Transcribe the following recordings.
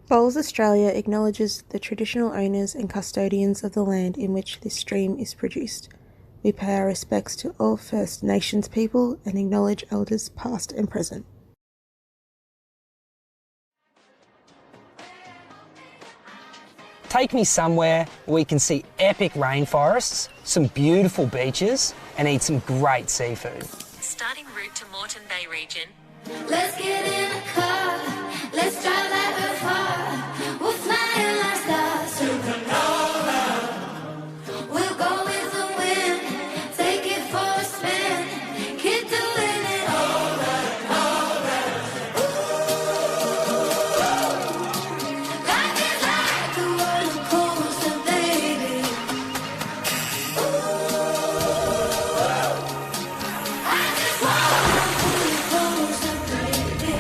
Bowls Australia acknowledges the traditional owners and custodians of the land in which this stream is produced. We pay our respects to all First Nations people and acknowledge elders past and present. Take me somewhere where we can see epic rainforests, some beautiful beaches, and eat some great seafood. Starting route to Moreton Bay region. Let's get in a car, let's drive like we're far. We're flying like stars, supernova. We'll go with the wind, take it for a spin. Keep doing it over and over. Ooh, life is like a roller coaster, baby. Ooh, I just wanna pull you closer, baby.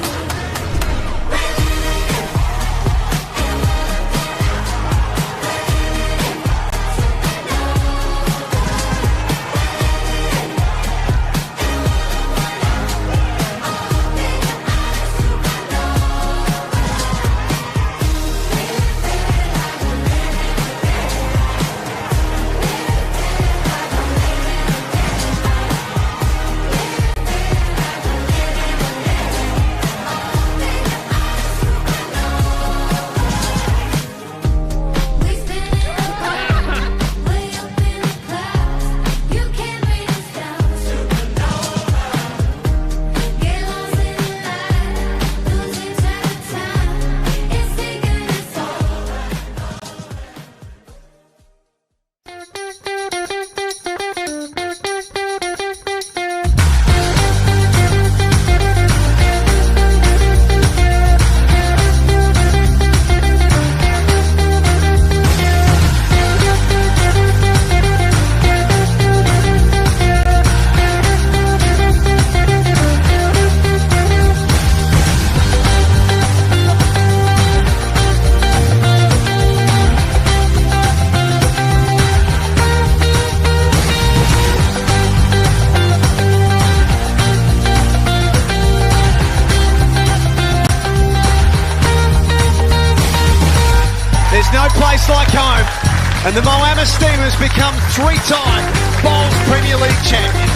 There's no place like home, and the Moama Steamers become three-time Bowls Premier League champions.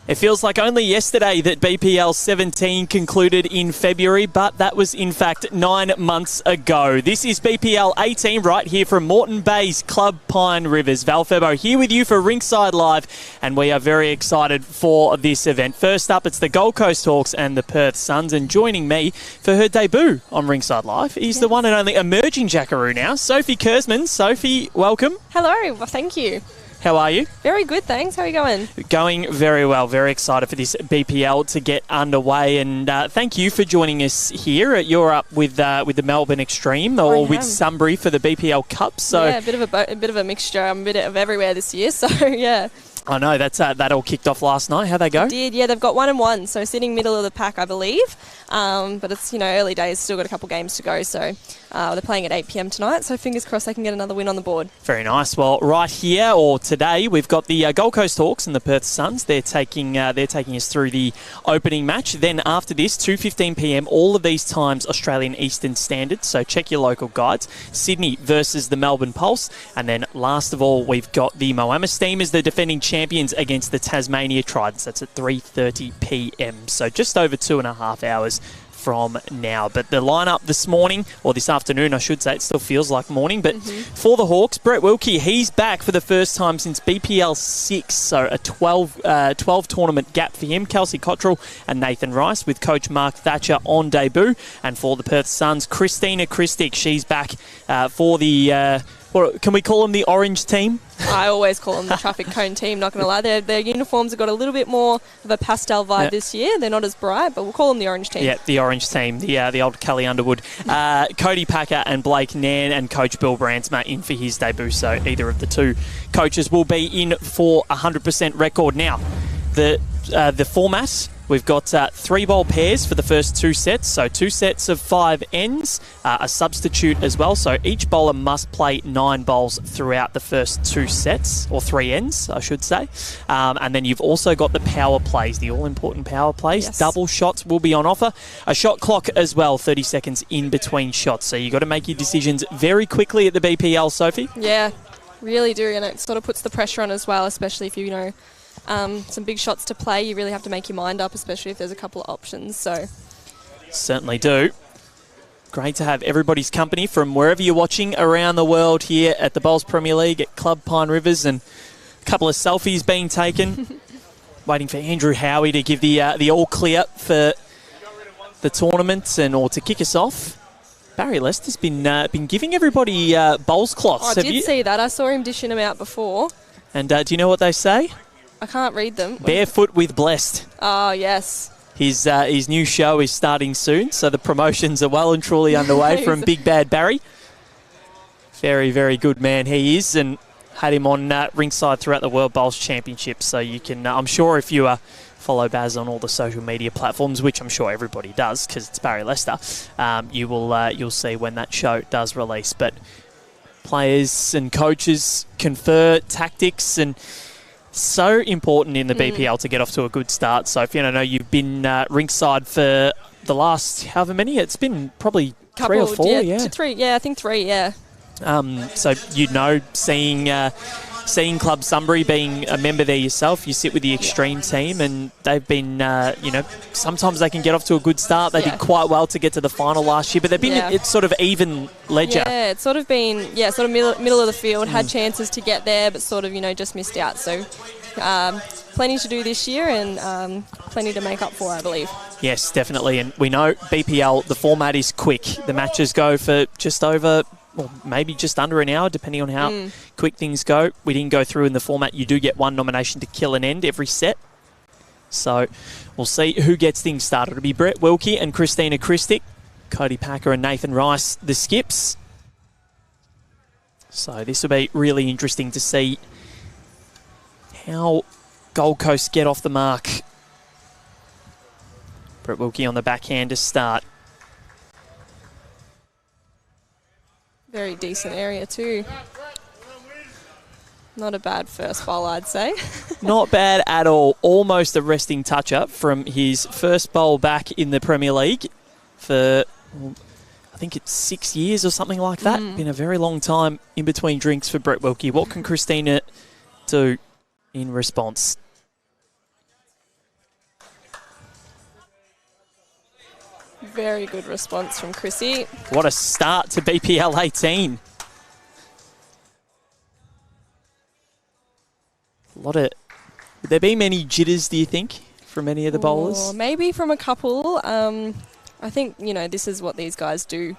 It feels like only yesterday that BPL17 concluded in February, but that was in fact 9 months ago. This is BPL18 right here from Moreton Bay's Club Pine Rivers. Val Febo here with you for Rinkside Live, and we are very excited for this event. First up, it's the Gold Coast Hawks and the Perth Suns, and joining me for her debut on Rinkside Live is the one and only emerging Jackaroo now, Sophie Kersman. Sophie, welcome. Hello, well, thank you. How are you? Very good, thanks. How are you going? Going very well. Very excited for this BPL to get underway, and thank you for joining us here. You're up with the Melbourne Extreme, or with Sunbury for the BPL Cup. So yeah, a bit of a mixture. I'm a bit of everywhere this year. So yeah. I know that all kicked off last night. How'd they go? It did, yeah. They've got 1-1, so sitting middle of the pack, I believe. But it's early days, still got a couple games to go. So they're playing at 8 p.m. tonight. So fingers crossed they can get another win on the board. Very nice. Well, right here or today, we've got the Gold Coast Hawks and the Perth Suns. They're taking us through the opening match. Then after this, 2:15 p.m. All of these times Australian Eastern Standard. So check your local guides. Sydney versus the Melbourne Pulse, and then last of all, we've got the Moama Steamers, the defending champions, against the Tasmania Tridents. That's at 3:30 p.m. So just over 2.5 hours from now. But the lineup this morning, or this afternoon, I should say, it still feels like morning. But for the Hawks, Brett Wilkie, he's back for the first time since BPL 6. So a 12 tournament gap for him. Kelsey Cottrell and Nathan Rice with coach Mark Thatcher on debut. And for the Perth Suns, Christina Christic, she's back for the... can we call them the orange team? I always call them the traffic cone team, not going to lie. Their uniforms have got a little bit more of a pastel vibe this year. They're not as bright, but we'll call them the orange team. Yeah, the orange team, the old Kelly Underwood. Cody Packer and Blake Nairn and coach Bill Brandsma in for his debut, so either of the two coaches will be in for 100% record. Now, the the format. We've got 3-bowl pairs for the first 2 sets, so 2 sets of 5 ends, a substitute as well, so each bowler must play 9 bowls throughout the first 2 sets, or 3 ends, I should say. And then you've also got the power plays, the all-important power plays. Yes. Double shots will be on offer. A shot clock as well, 30 seconds in between shots, so you've got to make your decisions very quickly at the BPL, Sophie. Yeah, really do, and it sort of puts the pressure on as well, especially if you know some big shots to play. You really have to make your mind up, especially if there's a couple of options. So Certainly do. Great to have everybody's company from wherever you're watching around the world here at the Bowls Premier League at Club Pine Rivers, and a couple of selfies being taken. Waiting for Andrew Howie to give the all clear for the tournament or to kick us off. Barry Lester's been giving everybody bowls cloths. I did see that. I saw him dishing them out before. And do you know what they say? I can't read them. Barefoot with Blessed. Oh, yes. His new show is starting soon, so the promotions are well and truly underway from Big Bad Barry. Very, very good man he is, and had him on ringside throughout the World Bowls Championships. So you can, I'm sure if you follow Baz on all the social media platforms, which I'm sure everybody does because it's Barry Lester, you'll see when that show does release. But players and coaches confer tactics, and so important in the BPL to get off to a good start. So, I know you've been ringside for the last however many. It's been probably 3 or 4, yeah. 3, yeah, I think 3, yeah. So seeing Club Sunbury, being a member there yourself, you sit with the Extreme team, and they've been, sometimes they can get off to a good start. They did quite well to get to the final last year, but they've been it's sort of even ledger. Yeah, it's sort of been, sort of middle of the field, had chances to get there, but sort of, just missed out. So plenty to do this year, and plenty to make up for, I believe. Yes, definitely. And we know BPL, the format is quick. The matches go for just over, or maybe just under an hour, depending on how quick things go. We didn't go through in the format. You do get 1 nomination to kill an end every set. So we'll see who gets things started. It'll be Brett Wilkie and Christina Christic, Cody Packer and Nathan Rice, the skips. So this will be really interesting to see how Gold Coast get off the mark. Brett Wilkie on the backhand to start. Very decent area too. Not a bad first bowl, I'd say. Not bad at all. Almost a resting touch-up from his first bowl back in the Premier League for, I think it's 6 years or something like that. Been a very long time in between drinks for Brett Wilkie. What can Christina do in response? Very good response from Chrissy. What a start to BPL18. Would there be many jitters, do you think, from any of the bowlers? Maybe from a couple. I think, this is what these guys do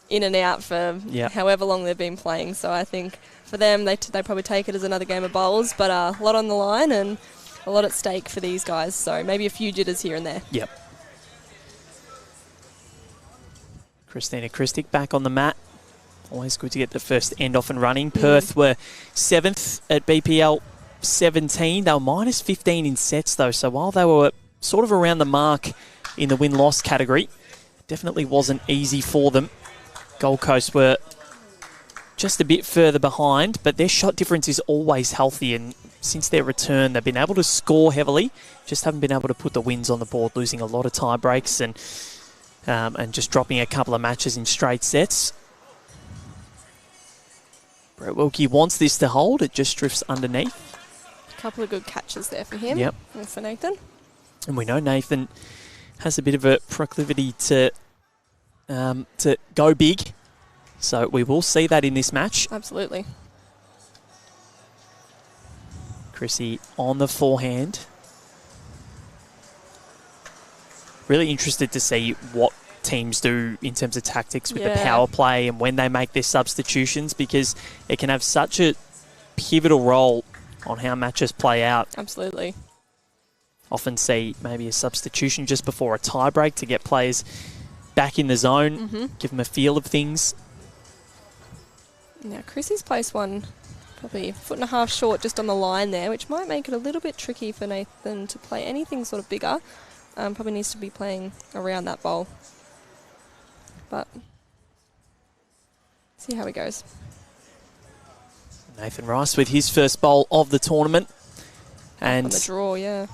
in and out for however long they've been playing. So I think for them, they probably take it as another game of bowls, but a lot on the line and a lot at stake for these guys. So maybe a few jitters here and there. Yep. Christina Christic back on the mat. Always good to get the first end off and running. Perth were 7th at BPL 17. They were minus 15 in sets though, so while they were sort of around the mark in the win-loss category, it definitely wasn't easy for them. Gold Coast were just a bit further behind, but their shot difference is always healthy, and since their return they've been able to score heavily, just haven't been able to put the wins on the board, losing a lot of tie breaks and just dropping a couple of matches in straight sets. Brett Wilkie wants this to hold. It just drifts underneath. A couple of good catches there for him. Yep. And for Nathan. And we know Nathan has a bit of a proclivity to go big. So we will see that in this match. Absolutely. Chrissy on the forehand. Really interested to see what teams do in terms of tactics with the power play and when they make their substitutions, because it can have such a pivotal role on how matches play out. Absolutely. Often see maybe a substitution just before a tie break to get players back in the zone, give them a feel of things. Now, Chrissy's placed one Probably a foot and a half short just on the line there, which might make it a little bit tricky for Nathan to play anything sort of bigger. Probably needs to be playing around that bowl. But see how he goes. Nathan Rice with his first bowl of the tournament. And on the draw, yeah.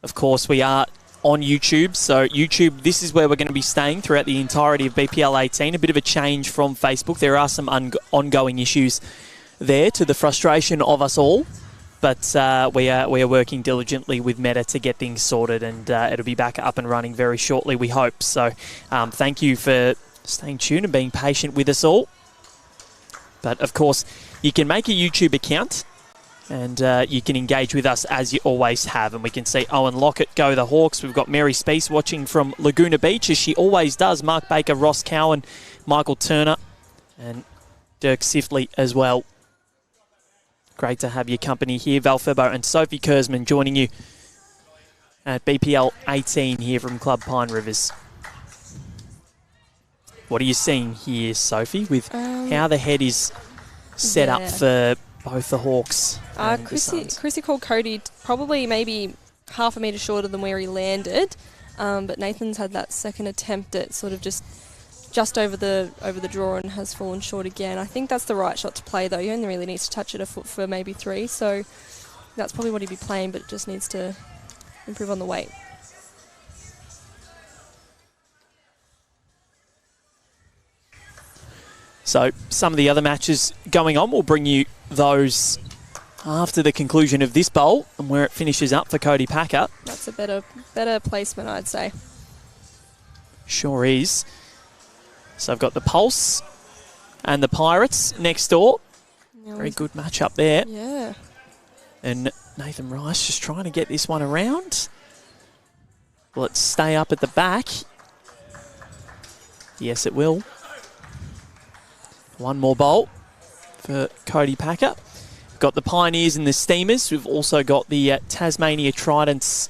Of course, we are on YouTube. So YouTube, this is where we're going to be staying throughout the entirety of BPL18. A bit of a change from Facebook. There are some ongoing issues there to the frustration of us all. But we are working diligently with Meta to get things sorted, and it'll be back up and running very shortly, we hope. So thank you for staying tuned and being patient with us all. But, of course, you can make a YouTube account and you can engage with us as you always have. And we can see Owen Lockett go the Hawks. We've got Mary Speece watching from Laguna Beach, as she always does. Mark Baker, Ross Cowan, Michael Turner and Dirk Sifley as well. Great to have your company here. Val Febo and Sophie Kurzman joining you at BPL 18 here from Club Pine Rivers. What are you seeing here, Sophie, with how the head is set up for both the Hawks and the Suns? Chrissy called Cody probably maybe half a metre shorter than where he landed, but Nathan's had that second attempt at sort of just over the draw and has fallen short again. I think that's the right shot to play, though. You only really need to touch it a foot for maybe 3, so that's probably what he'd be playing, but it just needs to improve on the weight. So some of the other matches going on, we'll bring you those after the conclusion of this bowl and where it finishes up for Cody Packer. That's a better placement, I'd say. Sure is. So I've got the Pulse and the Pirates next door. Very good match up there. Yeah. And Nathan Rice just trying to get this one around. Will it stay up at the back? Yes, it will. One more bowl for Cody Packer. We've got the Pioneers and the Steamers. We've also got the Tasmania Tridents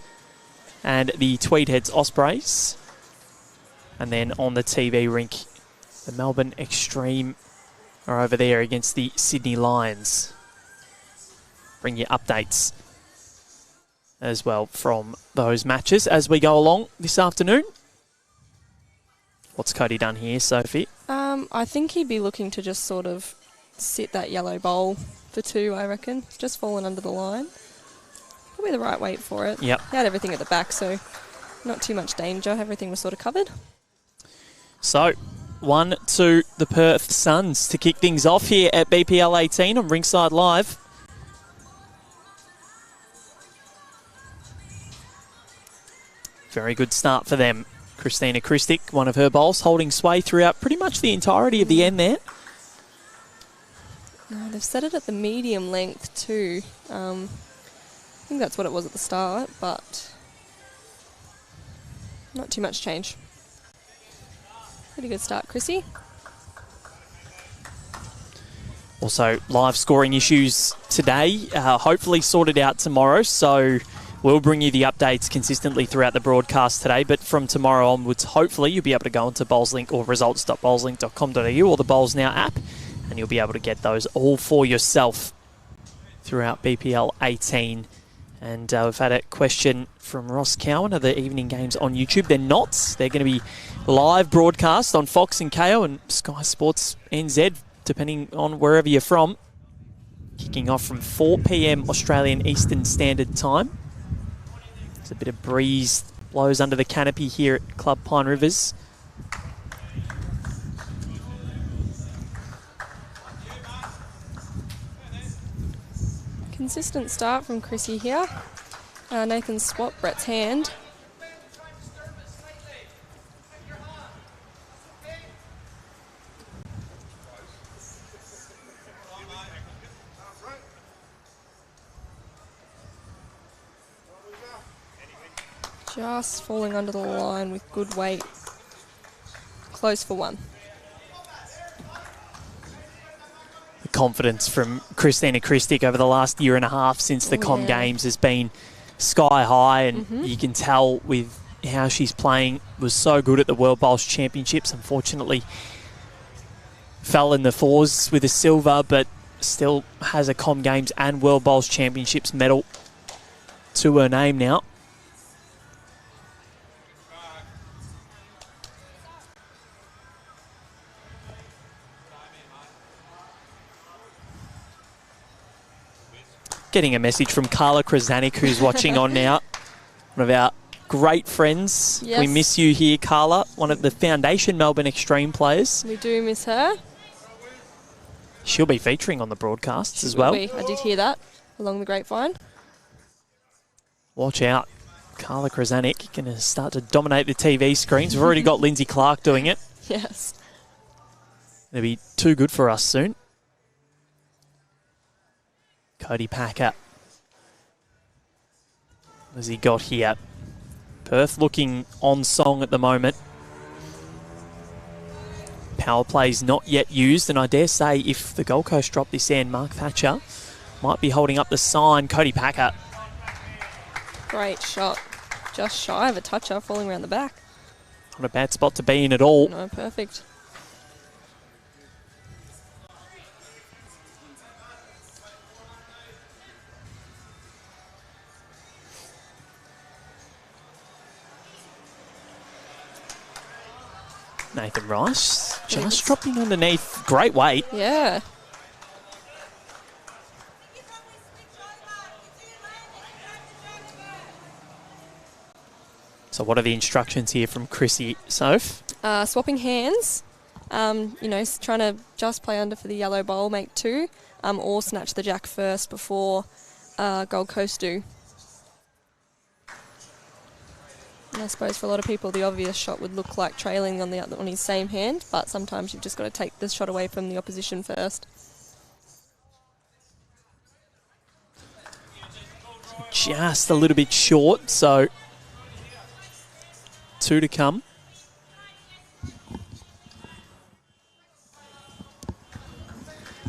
and the Tweedheads Ospreys. And then on the TV rink, the Melbourne Extreme are over there against the Sydney Lions. Bring you updates as well from those matches as we go along this afternoon. What's Cody done here, Sophie? I think he'd be looking to just sort of sit that yellow bowl for 2, I reckon. Just fallen under the line. Probably the right weight for it. Yep. He had everything at the back, so not too much danger. Everything was sort of covered. So, 1 to the Perth Suns to kick things off here at BPL 18 on Rinkside Live. Very good start for them. Christina Christic, one of her bowls, holding sway throughout pretty much the entirety of the end there. No, they've set it at the medium length too. I think that's what it was at the start, but not too much change. Pretty good start, Chrissy. Also, live scoring issues today, hopefully sorted out tomorrow, so we'll bring you the updates consistently throughout the broadcast today, but from tomorrow onwards, hopefully you'll be able to go onto BowlsLink or results.bowlslink.com.au or the Bowls Now app, and you'll be able to get those all for yourself throughout BPL 18. And we've had a question from Ross Cowan. Are the evening games on YouTube? They're not. They're going to be live broadcast on Fox and KO and Sky Sports NZ, depending on wherever you're from. Kicking off from 4 p.m. Australian Eastern Standard Time. There's a bit of breeze blows under the canopy here at Club Pine Rivers. Consistent start from Chrissy here. Nathan's swap, Brett's hand. Just falling under the line with good weight. Close for 1. The confidence from Christina Christic over the last year and a half since the Com Games has been sky high, and you can tell with how she's playing. Was so good at the World Bowls Championships. Unfortunately, fell in the 4s with a silver, but still has a Com Games and World Bowls Championships medal to her name now. Getting a message from Carla Krasanik, who's watching on now. One of our great friends. Yes. We miss you here, Carla. One of the Foundation Melbourne Extreme players. We do miss her. She'll be featuring on the broadcasts as Will well. be. I did hear that along the grapevine. Watch out. Carla Krasanik going to start to dominate the TV screens. We've already got Lindsay Clark doing it. Yes. It'll be too good for us soon. Cody Packer. What has he got here? Perth looking on song at the moment. Power play's not yet used, and I dare say if the Gold Coast drop this end, Mark Thatcher might be holding up the sign. Cody Packer. Great shot. Just shy of a toucher, falling around the back. Not a bad spot to be in at all. No, perfect. Nathan Rice just dropping underneath. Great weight. Yeah. So what are the instructions here from Chrissy Soph? Swapping hands. Trying to just play under for the yellow bowl, make 2, or snatch the jack first before Gold Coast do. And I suppose for a lot of people, the obvious shot would look like trailing on his same hand, but sometimes you've just got to take this shot away from the opposition first. Just a little bit short, so 2 to come.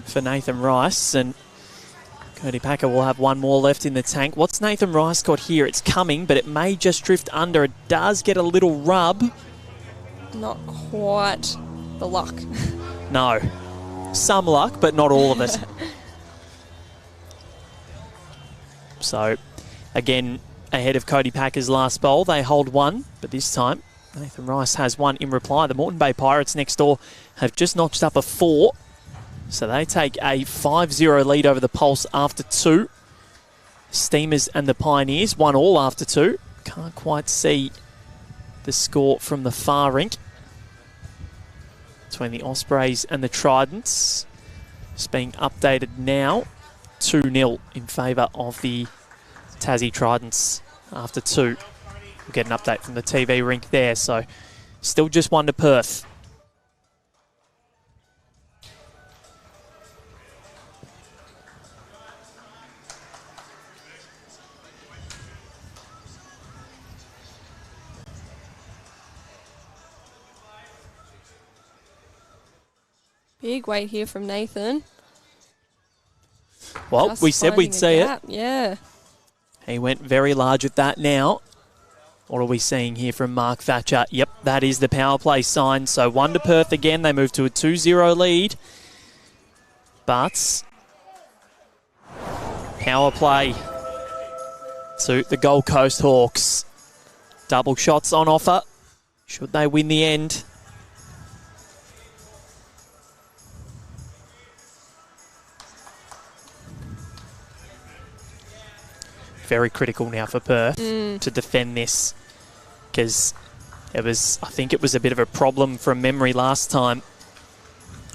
For Nathan Rice, and Cody Packer will have 1 more left in the tank. What's Nathan Rice got here? It's coming, but it may just drift under. It does get a little rub. Not quite the luck. No. Some luck, but not all of it. So, again, ahead of Cody Packer's last bowl, they hold 1, but this time Nathan Rice has 1 in reply. The Moreton Bay Pirates next door have just notched up a 4. So they take a 5-0 lead over the Pulse after 2. Steamers and the Pioneers 1-1 after 2. Can't quite see the score from the far rink between the Ospreys and the Tridents. It's being updated now. 2-0 in favour of the Tassie Tridents after 2. We'll get an update from the TV rink there. So still just 1 to Perth. Big weight here from Nathan. Well, Just we said we'd see it. Yeah. He went very large with that now. What are we seeing here from Mark Thatcher? Yep, that is the power play sign. So 1 to Perth again. They move to a 2-0 lead. But power play to the Gold Coast Hawks. Double shots on offer. Should they win the end? Very critical now for Perth to defend this, because I think it was a bit of a problem from memory last time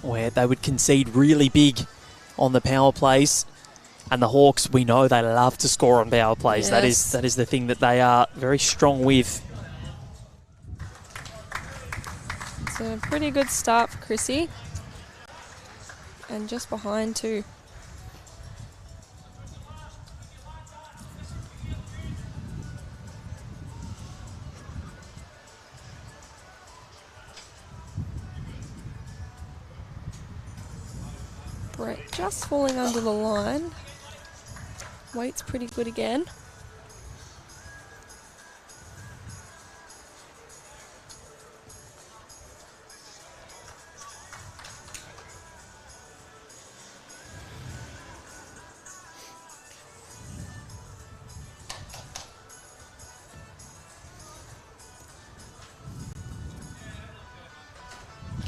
where they would concede really big on the power plays, and the Hawks, we know they love to score on power plays. Yes. That is the thing that they are very strong with. It's a pretty good start for Chrissy. And just behind too. Brett just falling under the line. Weight's pretty good again.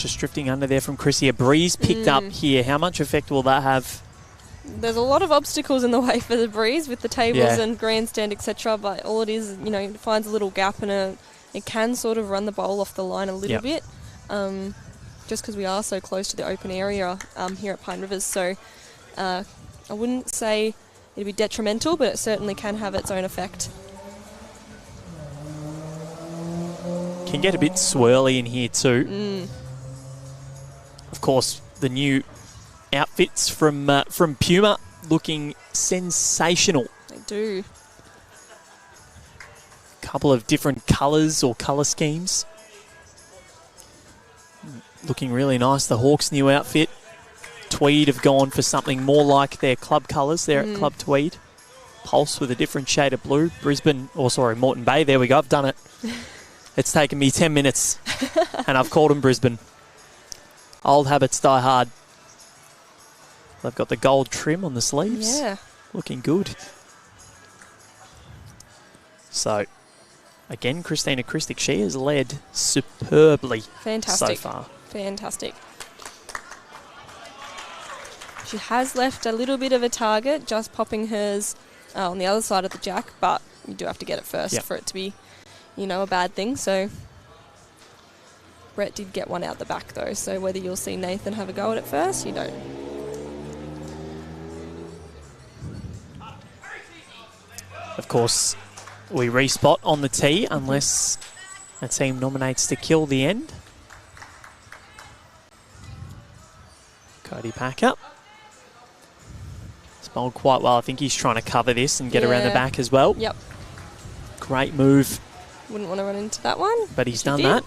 Just drifting under there from Chrissy. A breeze picked up here. How much effect will that have? There's a lot of obstacles in the way for the breeze with the tables and grandstand, etc. But all it is, it finds a little gap and it can sort of run the bowl off the line a little bit, just because we are so close to the open area here at Pine Rivers. So I wouldn't say it'd be detrimental, but it certainly can have its own effect. Can get a bit swirly in here too. Of course, the new outfits from Puma looking sensational. They do. Couple of different colours or colour schemes. Looking really nice. The Hawks' new outfit. Tweed have gone for something more like their club colours there at Club Tweed. Pulse with a different shade of blue. Moreton Bay. There we go. I've done it. It's taken me 10 minutes and I've called them Brisbane. Old habits die hard. They've got the gold trim on the sleeves. Yeah. Looking good. So, again, Christina Christic, she has led superbly so far. Fantastic. She has left a little bit of a target, just popping hers on the other side of the jack, but you do have to get it first for it to be, a bad thing. So Brett did get one out the back though, so whether you'll see Nathan have a go at it first, you don't. Of course, we respot on the tee unless a team nominates to kill the end. Cody Packer. It's bowled quite well. I think he's trying to cover this and get around the back as well. Yep. Great move. Wouldn't want to run into that one. But he's done that.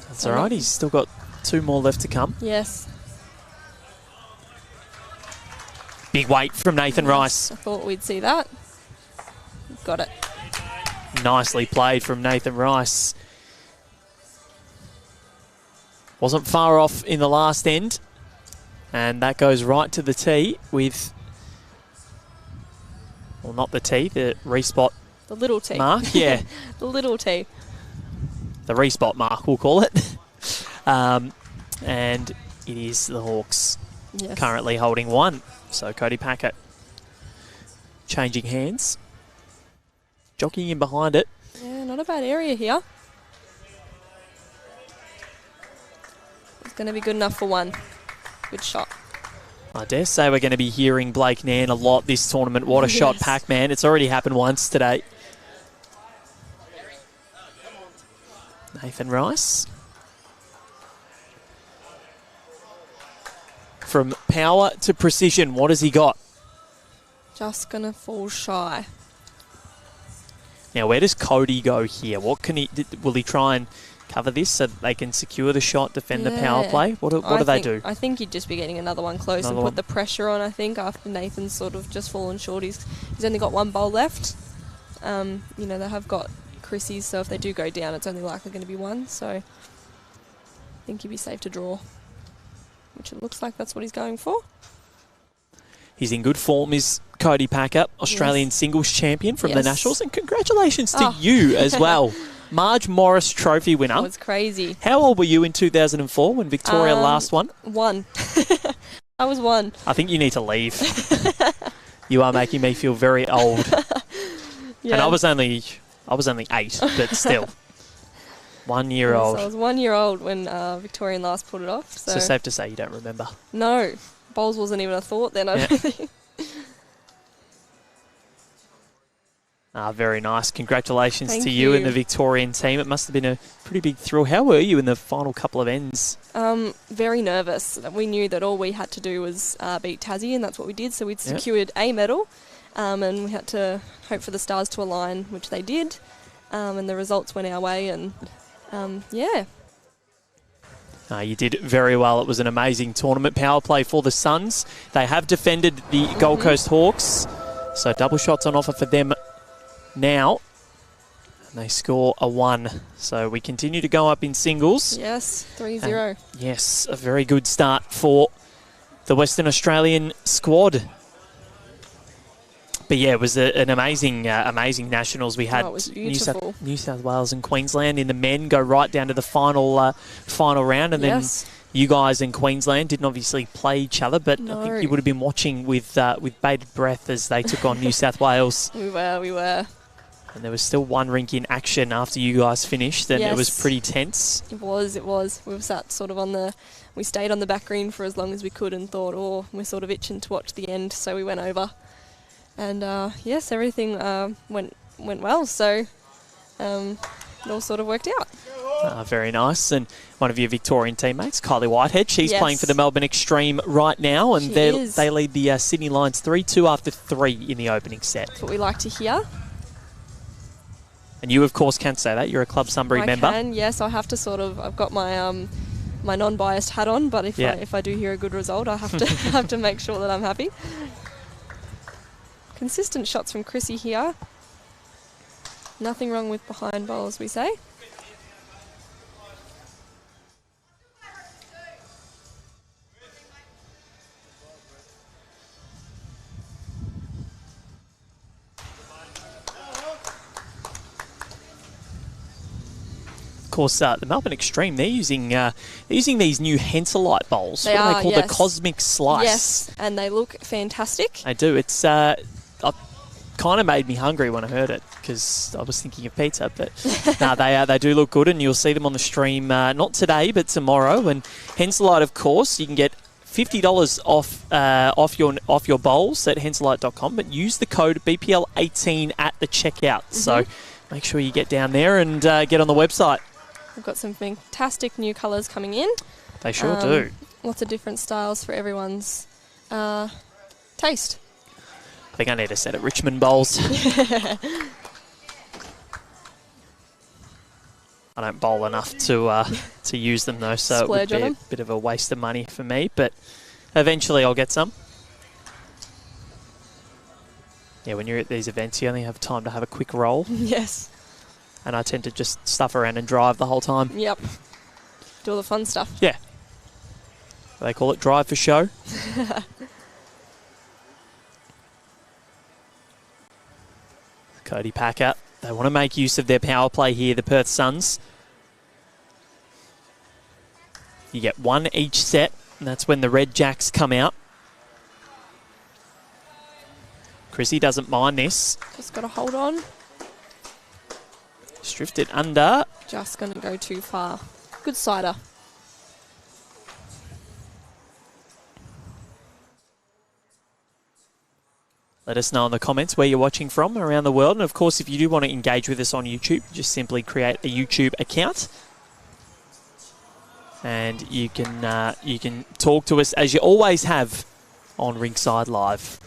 That's all right. He's still got 2 more left to come. Yes. Big weight from Nathan Rice. I thought we'd see that. Got it. Nicely played from Nathan Rice. Wasn't far off in the last end. And that goes right to the tee with... Well, not the tee, the respot. The little tee. Mark, yeah. The little tee. The respot mark, we'll call it. And it is the Hawks currently holding 1. So Cody Packer changing hands. Jockeying in behind it. Yeah, not a bad area here. It's going to be good enough for 1. Good shot. I dare say we're going to be hearing Blake Nairn a lot this tournament. What a shot, Pac-Man. It's already happened once today. Nathan Rice. From power to precision, what has he got? Just going to fall shy. Now, where does Cody go here? What can he? Will he try and cover this so that they can secure the shot, defend the power play? What do they do? I think you'd just be getting another one close and put the pressure on, I think, after Nathan's sort of just fallen short. He's only got 1 bowl left. They have got Chrissy's, so if they do go down, it's only likely going to be 1. So I think he'd be safe to draw, which it looks like that's what he's going for. He's in good form, is Cody Packer, Australian singles champion from the Nationals. And congratulations to you as well. Marge Morris Trophy winner. That was crazy. How old were you in 2004 when Victoria last won? 1. I was 1. I think you need to leave. You are making me feel very old. And I was only 8, but still. 1 year old. So I was 1 year old when Victorian last put it off. So safe to say you don't remember. No. Bowls wasn't even a thought then, I don't think. Very nice. Congratulations to you and the Victorian team. It must have been a pretty big thrill. How were you in the final couple of ends? Very nervous. We knew that all we had to do was beat Tassie, and that's what we did. So we'd secured a medal, and we had to hope for the stars to align, which they did, and the results went our way, and you did very well. It was an amazing tournament. Power play for the Suns. They have defended the Gold Coast Hawks, so double shots on offer for them now. And they score a 1. So we continue to go up in singles. Yes, 3-0. Yes, a very good start for the Western Australian squad. But yeah, it was an amazing nationals. We had it was beautiful. New South Wales and Queensland in the men go right down to the final round, and then you guys in Queensland didn't obviously play each other, but I think you would have been watching with bated breath as they took on New South Wales. We were. And there was still one rink in action after you guys finished, and it was pretty tense. It was. We were sat sort of we stayed on the back green for as long as we could and thought, we're sort of itching to watch the end, so we went over. And yes, everything went well, so it all sort of worked out. Very nice. And one of your Victorian teammates, Kylie Whitehead, she's playing for the Melbourne Extreme right now, and they lead the Sydney Lions 3-2 after 3 in the opening set. That's what we like to hear. And you, of course, can say that. You're a Club Sunbury member. I can, yes. I have to I've got my my non-biased hat on, but if I do hear a good result, I have to have to make sure that I'm happy. Consistent shots from Chrissy here. Nothing wrong with behind bowls, we say. Of course, the Melbourne Extreme, they're using these new Henselite bowls. What are they called? The Cosmic Slice. Yes, and they look fantastic. They do. It's kind of made me hungry when I heard it because I was thinking of pizza. But no, they do look good, and you'll see them on the stream not today but tomorrow. And Henselite, of course, you can get $50 off your bowls at henselite.com, but use the code BPL18 at the checkout. So make sure you get down there and get on the website. We've got some fantastic new colours coming in. They sure do. Lots of different styles for everyone's taste. I think I need a set of Richmond bowls. I don't bowl enough to use them though, so Splurge it would be a bit of a waste of money for me, but eventually I'll get some. Yeah, when you're at these events, you only have time to have a quick roll. Yes. And I tend to just stuff around and drive the whole time. Yep. Do all the fun stuff. Yeah. They call it drive for show. Cody Packer. They want to make use of their power play here, the Perth Suns. You get one each set, and that's when the Red Jacks come out. Chrissy doesn't mind this. Just got to hold on. Just drifted under. Just going to go too far. Good sider. Let us know in the comments where you're watching from around the world. And, of course, if you do want to engage with us on YouTube, just simply create a YouTube account. And you can talk to us, as you always have, on Rinkside Live.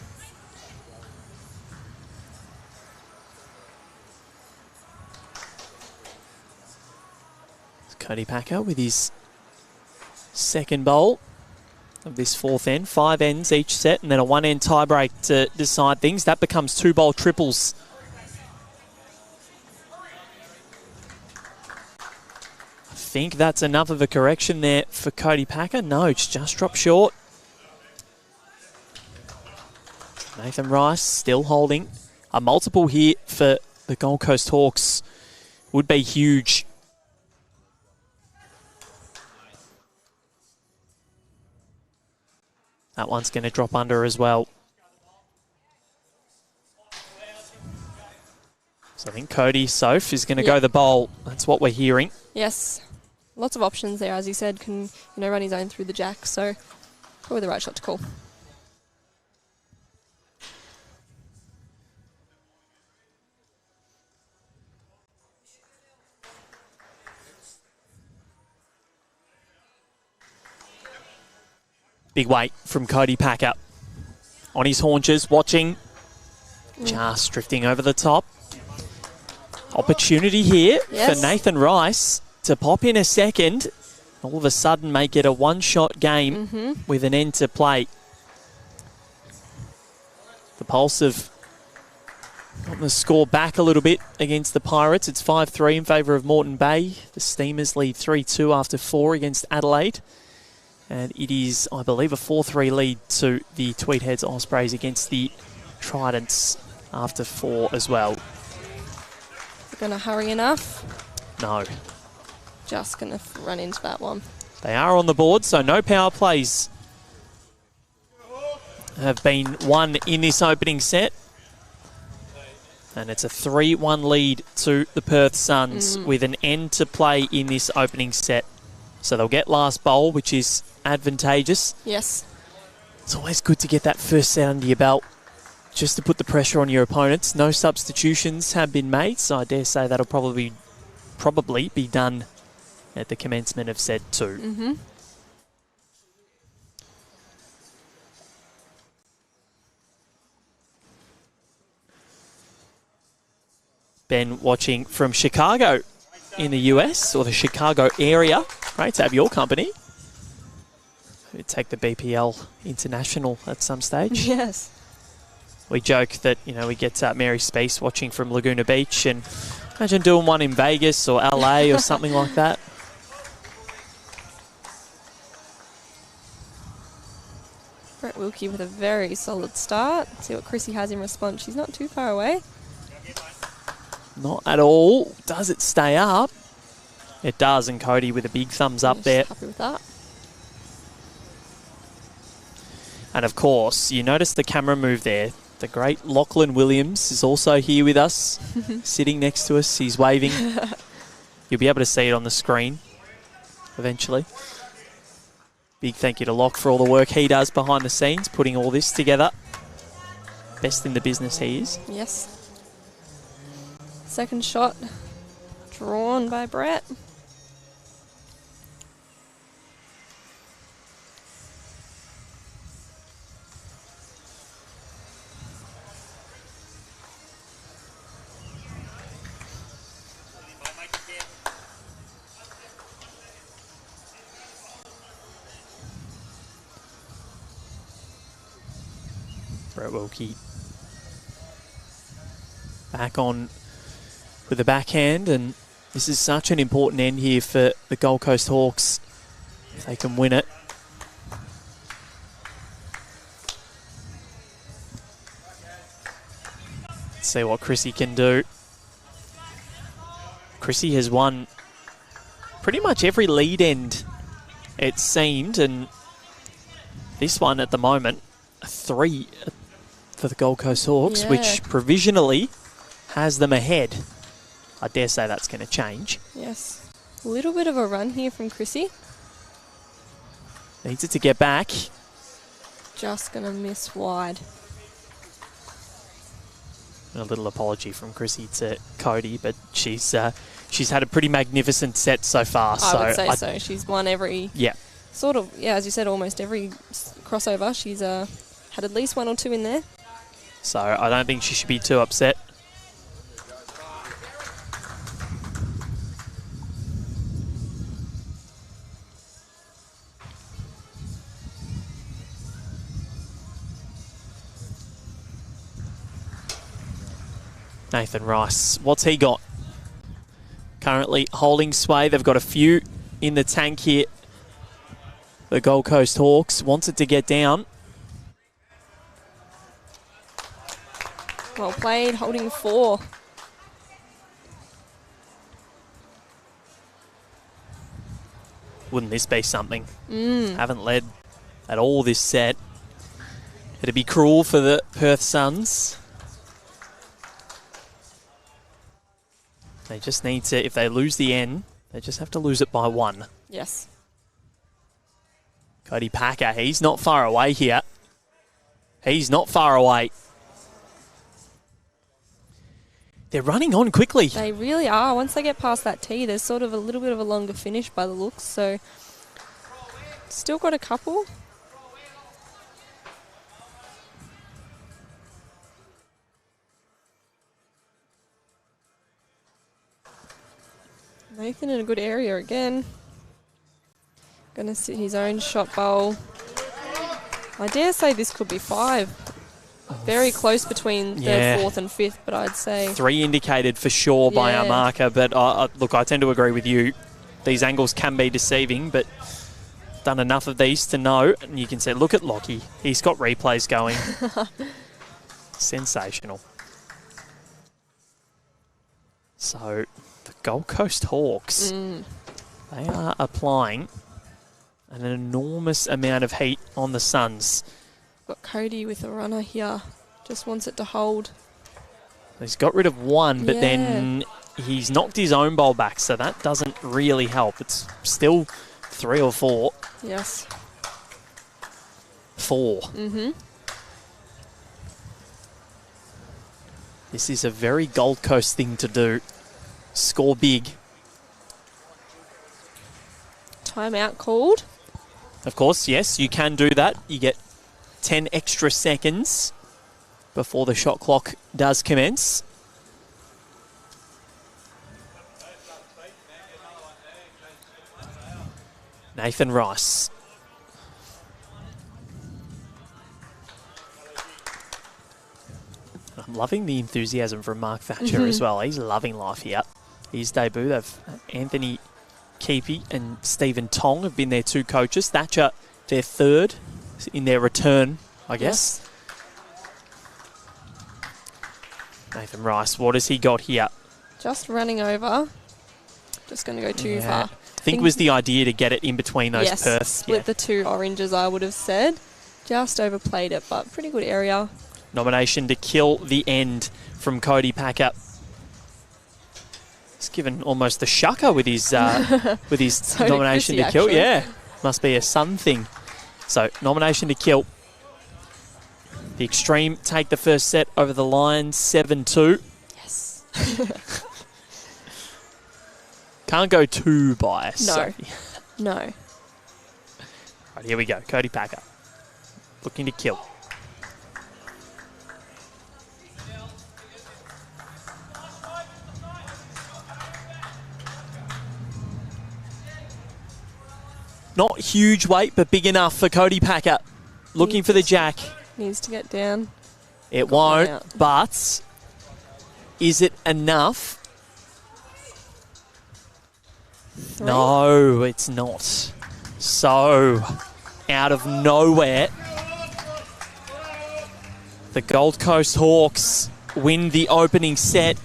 It's Cody Packer with his second bowl of this fourth end. 5 ends each set, and then a 1-end tiebreak to decide things. That becomes 2 bowl triples. I think that's enough of a correction there for Cody Packer. No, it's just dropped short. Nathan Rice still holding. A multiple here for the Gold Coast Hawks would be huge. That one's going to drop under as well. So I think Cody Soph is going to go the bowl. That's what we're hearing. Yes. Lots of options there, as he said. Can run his own through the jack. So probably the right shot to call. Big weight from Cody Packer. On his haunches, watching. Just drifting over the top. Opportunity here for Nathan Rice to pop in a second. All of a sudden make it a one-shot game with an end to play. The Pulse have gotten the score back a little bit against the Pirates. It's 5-3 in favour of Moreton Bay. The Steamers lead 3-2 after 4 against Adelaide. And it is, I believe, a 4-3 lead to the Tweed Heads Ospreys against the Tridents after 4 as well. Going to hurry enough? No. Just going to run into that one. They are on the board, so no power plays have been won in this opening set. And it's a 3-1 lead to the Perth Suns with an end to play in this opening set. So they'll get last bowl, which is advantageous. Yes. It's always good to get that first set under your belt, just to put the pressure on your opponents. No substitutions have been made, so I dare say that'll probably be done at the commencement of set 2. Mm-hmm. Ben watching from Chicago in the US, or the Chicago area. Great to have your company. We take the BPL international at some stage. Yes. We joke that, you know, we get Mary Speece watching from Laguna Beach, and imagine doing one in Vegas or LA or something like that. Brett Wilkie with a very solid start. See what Chrissy has in response. She's not too far away. Not at all. Does it stay up? It does, and Cody with a big thumbs up there. Happy with that. And of course, you notice the camera move there. The great Lachlan Williams is also here with us, sitting next to us. He's waving. You'll be able to see it on the screen eventually. Big thank you to Locke for all the work he does behind the scenes, putting all this together. Best in the business he is. Yes. Second shot drawn by Brett. Brett Wilkie back on with the backhand, and this is such an important end here for the Gold Coast Hawks if they can win it. Let's see what Chrissy can do. Chrissy has won pretty much every lead end, it seemed, and this one at the moment, a 3 for the Gold Coast Hawks, which provisionally has them ahead. I dare say that's going to change. Yes. A little bit of a run here from Chrissy. Needs it to get back. Just going to miss wide. A little apology from Chrissy to Cody, but she's had a pretty magnificent set so far. I would say so. She's won every... Yeah. Sort of, yeah, as you said, almost every crossover. She's had at least 1 or 2 in there. So I don't think she should be too upset. Nathan Rice, what's he got? Currently holding sway. They've got a few in the tank here. The Gold Coast Hawks wants it to get down. Well played, holding 4. Wouldn't this be something? Haven't led at all this set. It'd be cruel for the Perth Suns. They just need to, if they lose the end, they just have to lose it by 1. Yes. Cody Packer, he's not far away here. He's not far away. They're running on quickly. They really are. Once they get past that tee, there's sort of a little bit of a longer finish by the looks. So, still got a couple. Nathan in a good area again. Going to sit his own shot bowl. I dare say this could be 5. Very close between 3rd, 4th and 5th, but I'd say... 3 indicated for sure by our marker, but look, I tend to agree with you. These angles can be deceiving, but done enough of these to know. And you can say, look at Lockie. He's got replays going. Sensational. So the Gold Coast Hawks, they are applying an enormous amount of heat on the Suns. Got Cody with a runner here. Just wants it to hold. He's got rid of one, but then he's knocked his own bowl back, so that doesn't really help. It's still 3 or 4. Yes. 4. Mm-hmm. This is a very Gold Coast thing to do. Score big. Timeout called. Of course, yes, you can do that. You get 10 extra seconds before the shot clock does commence. Nathan Rice. I'm loving the enthusiasm from Mark Thatcher as well. He's loving life here. His debut, they've Anthony Keepy and Stephen Tong have been their 2 coaches. Thatcher, their 3rd in their return, I guess. Nathan Rice, what has he got here? Just running over. Just going to go too far. I think it was the idea to get it in between those Perth. Split the 2 oranges, I would have said. Just overplayed it, but pretty good area. Nomination to kill the end from Cody Packer. He's given almost the shucker with his So nomination Chrissy, to kill. actually. Yeah, must be a Sun thing. So nomination to kill. The Extreme take the first set over the line, 7-2. Yes. Can't go too biased. No. Sophie. No. Right, here we go. Cody Packer looking to kill. Not huge weight, but big enough for Cody Packer. Looking for the jack. Needs to get down. It Got one won't, out. but is it enough? 3. No, it's not. So, out of nowhere, the Gold Coast Hawks win the opening set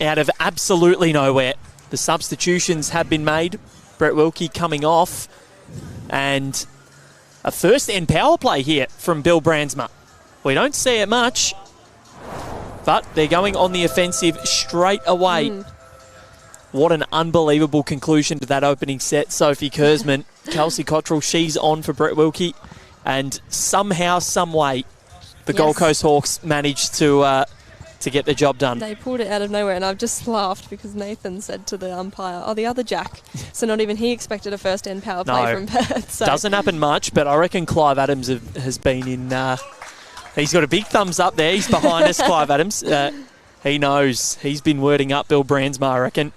out of absolutely nowhere. The substitutions have been made. Brett Wilkie coming off. And a first end power play here from Bill Brandsma. We don't see it much, but they're going on the offensive straight away. What an unbelievable conclusion to that opening set, Sophie Kurzman. Kelsey Cottrell, she's on for Brett Wilkie. And somehow, some way, the Gold Coast Hawks managed to get the job done. They pulled it out of nowhere, and I've just laughed because Nathan said to the umpire, "Oh, the other jack." So not even he expected a first end power play from Perth. So. Doesn't happen much, but I reckon Clive Adams has been in... he's got a big thumbs up there. He's behind us, Clive Adams. He knows. He's been wording up Bill Brandsma, I reckon.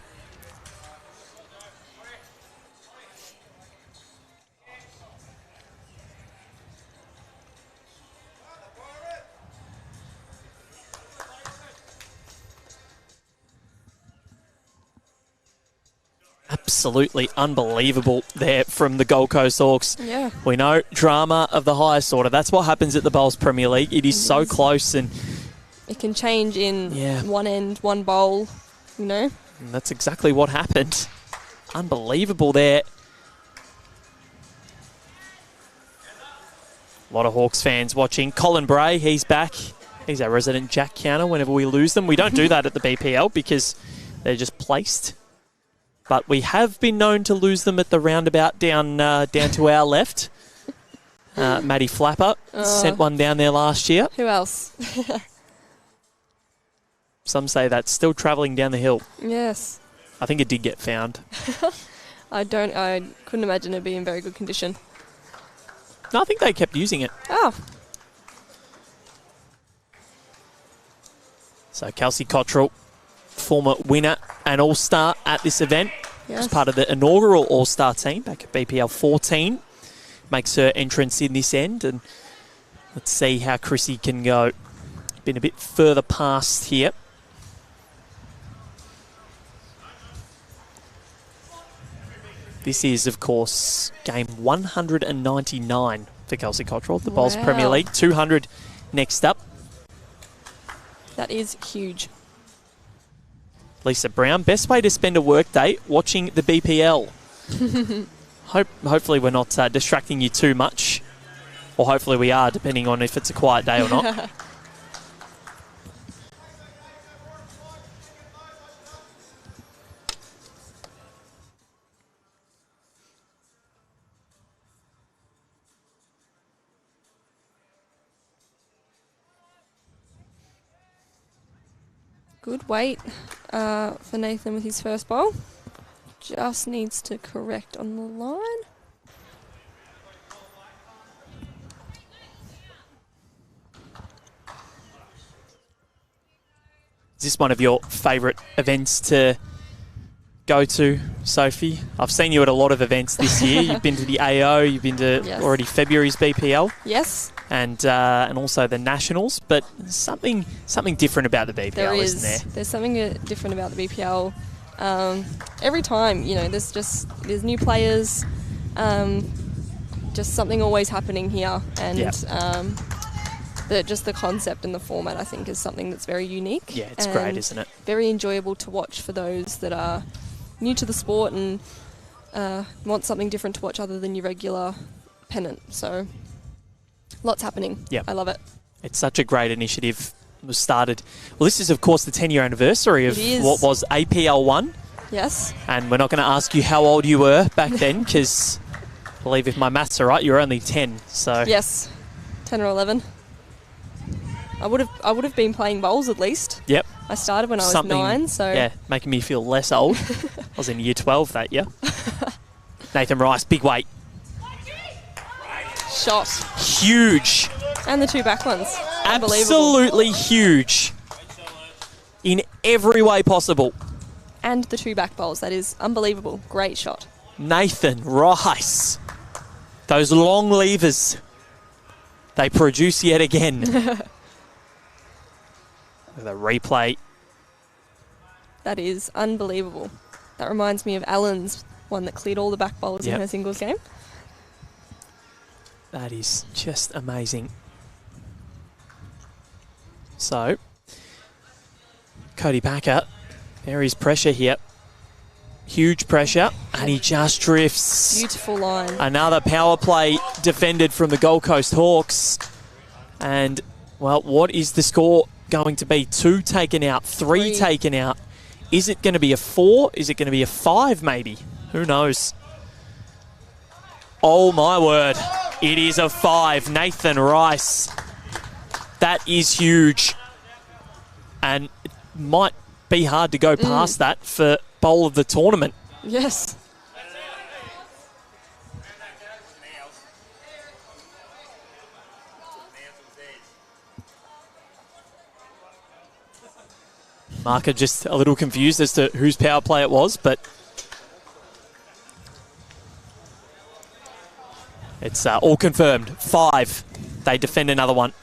Absolutely unbelievable there from the Gold Coast Hawks. Yeah. We know drama of the highest order. That's what happens at the Bowls Premier League. It is so close, and it can change in one end, one bowl, you know. And that's exactly what happened. Unbelievable there. A lot of Hawks fans watching. Colin Bray, he's back. He's our resident jack counter whenever we lose them. We don't do that at the BPL because they're just placed. But we have been known to lose them at the roundabout down to our left. Maddie Flapper sent one down there last year. Who else? Some say that's still travelling down the hill. Yes. I think it did get found. I couldn't imagine it being in very good condition. No, I think they kept using it. Oh. So Kelsey Cottrell, former winner and All-Star at this event. Yes. As part of the inaugural All-Star team back at BPL18. Makes her entrance in this end, and let's see how Chrissy can go. Been a bit further past here. This is, of course, game 199 for Kelsey Cottrell at the Bowls Premier League. 200 next up. That is huge. Lisa Brown, best way to spend a work day, watching the BPL. Hopefully we're not distracting you too much. Or hopefully we are, depending on if it's a quiet day or not. Good weight for Nathan with his first bowl. Just needs to correct on the line. Is this one of your favourite events to go to, Sophie? I've seen you at a lot of events this year. You've been to the AO, you've been to already February's BPL. Yes. And also the Nationals, but something different about the BPL, isn't there? There's something different about the BPL. Every time, you know, there's new players, just something always happening here, and just the concept and the format, I think, is something that's very unique. Yeah, it's great, isn't it? Very enjoyable to watch for those that are new to the sport and want something different to watch other than your regular pennant. So lots happening. Yep. I love it. It's such a great initiative. It was started. Well, this is, of course, the 10-year anniversary of what was APL1. Yes. And we're not going to ask you how old you were back then, because I believe if my maths are right, you were only 10. So yes, 10 or 11. I would have been playing bowls at least. Yep. I started when I was 9, so yeah, making me feel less old. I was in year 12 that year. Nathan Rice, big weight. Shot. Huge. And the two back ones. Absolutely huge. In every way possible. And the two back bowls. That is unbelievable. Great shot. Nathan Rice. Those long levers. They produce yet again. The replay. That is unbelievable. That reminds me of Alan's one that cleared all the back bowls in her singles game. That is just amazing. So, Cody Packer, there is pressure here. Huge pressure, and he just drifts. Beautiful line. Another power play defended from the Gold Coast Hawks. And, well, what is the score going to be? 2 taken out, 3 taken out. Is it going to be a 4? Is it going to be a 5 maybe? Who knows? Oh my word. It is a 5. Nathan Rice. That is huge. And it might be hard to go past that for bowl of the tournament. Yes. Marker just a little confused as to whose power play it was, but it's all confirmed. 5. They defend another one.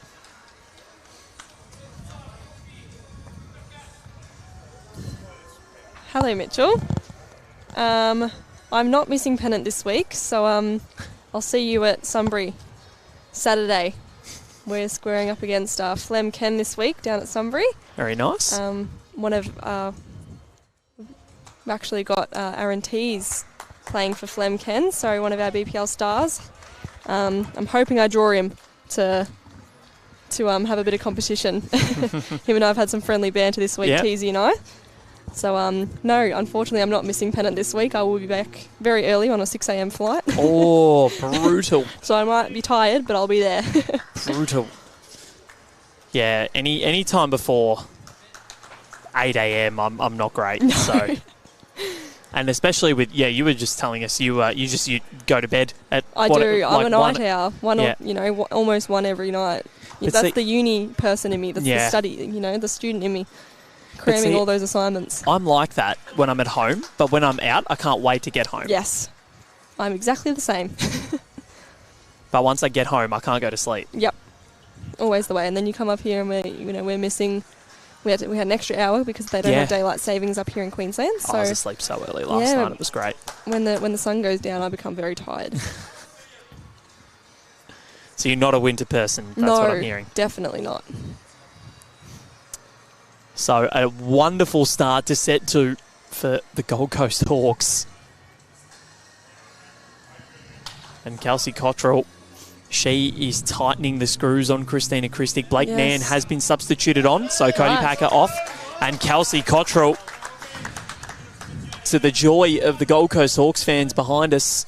Hello, Mitchell. I'm not missing pennant this week, so I'll see you at Sunbury Saturday. We're squaring up against Flem Ken this week down at Sunbury. Very nice. We've actually got Aaron Tees playing for Flem Ken, so one of our BPL stars. I'm hoping I draw him to have a bit of competition. Him and I have had some friendly banter this week, Teesy and I. So, no, unfortunately, I'm not missing pennant this week. I will be back very early on a 6 a.m. flight. Oh, brutal. So I might be tired, but I'll be there. Brutal. Yeah, any time before 8 a.m. I'm not great. No. So, and especially with you were just telling us you go to bed at. I do. I'm a night owl. Almost one every night. That's the uni person in me. That's the study. The student in me. Cramming all those assignments. I'm like that when I'm at home, but when I'm out, I can't wait to get home. Yes, I'm exactly the same. But once I get home, I can't go to sleep. Yep, always the way. And then you come up here and we're missing. We had an extra hour because they don't have daylight savings up here in Queensland. So I was asleep so early last night. It was great. When the sun goes down, I become very tired. So you're not a winter person. That's what I'm hearing. Definitely not. So a wonderful start to set 2 for the Gold Coast Hawks. And Kelsey Cottrell, she is tightening the screws on Christina Christic. Blake Nairn has been substituted on, so Cody Packer off. And Kelsey Cottrell, to the joy of the Gold Coast Hawks fans behind us.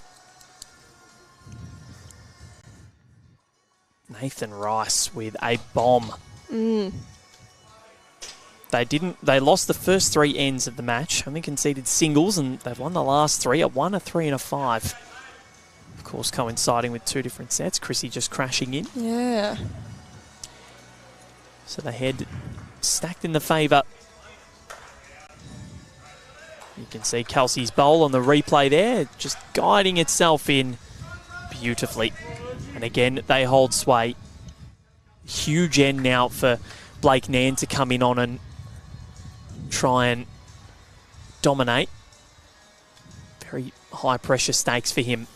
Nathan Rice with a bomb. They lost the first 3 ends of the match, only conceded singles, and they've won the last 3, a 1, a 3 and a 5. Of course, coinciding with 2 different sets. Chrissy just crashing in. Yeah. So the head stacked in the favour. You can see Kelsey's bowl on the replay there, just guiding itself in beautifully. And again, they hold sway. Huge end now for Blake Nairn to come in on and try and dominate. Very high pressure stakes for him.